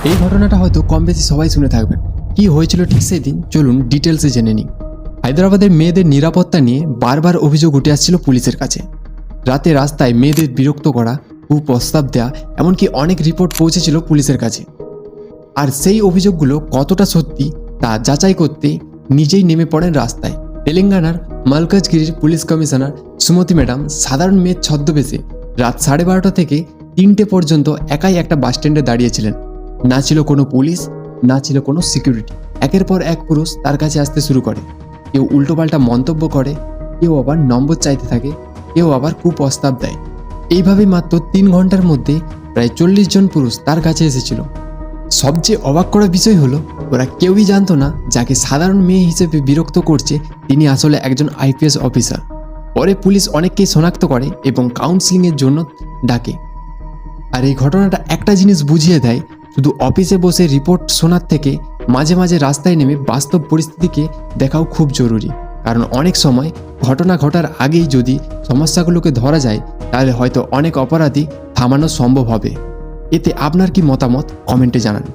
এই ঘটনাটা হয়তো কম বেশি সবাই শুনে থাকবেন। কি হয়েছিল ঠিক সেই দিন চলুন ডিটেলসে জেনে নিই। হায়দ্রাবাদের মেয়েদের নিরাপত্তা নিয়ে বারবার অভিযোগ উঠে আসছিল পুলিশের কাছে। রাতে রাস্তায় মেয়েদের বিরক্ত করা, কুপ্রস্তাব দেওয়া, এমনকি অনেক রিপোর্ট পৌঁছেছিল পুলিশের কাছে। আর সেই অভিযোগগুলো কতটা সত্যি তা যাচাই করতে নিজেই নেমে পড়েন রাস্তায়। তেলেঙ্গানার মালকাজগিরির পুলিশ কমিশনার সুমতি ম্যাডাম সাধারণ মেয়ের ছদ্মবেশে রাত 12:30 থেকে 3টে পর্যন্ত একাই একটা বাসস্ট্যান্ডে দাঁড়িয়েছিলেন। না ছিল কোনো পুলিশ, না ছিল কোনো সিকিউরিটি। একের পর এক পুরুষ তার কাছে আসতে শুরু করে। কেউ উল্টোপাল্টা মন্তব্য করে, কেউ আবার নম্বর চাইতে থাকে, কেউ আবার কুপ্রস্তাব দেয়। এইভাবে মাত্র 3 ঘন্টার মধ্যে প্রায় 40 জন পুরুষ তার কাছে এসেছিল। সবচেয়ে অবাক করা বিষয় হলো ওরা কেউই জানতো না যাকে সাধারণ মেয়ে হিসেবে বিরক্ত করছে তিনি আসলে একজন আইপিএস অফিসার। পরে পুলিশ অনেককেই শনাক্ত করে এবং কাউন্সিলিংয়ের জন্য ডাকে। আর এই ঘটনাটা একটা জিনিস বুঝিয়ে দেয়, শুধু অফিসে বসে রিপোর্ট শোনার থেকে মাঝে মাঝে রাস্তায় নেমে বাস্তব পরিস্থিতিকে দেখাও খুব জরুরি। কারণ অনেক সময় ঘটনা ঘটার আগেই যদি সমস্যাগুলোকে ধরা যায় তাহলে হয়তো অনেক অপরাধী থামানো সম্ভব হবে। এতে আপনার কি মতামত কমেন্টে জানান।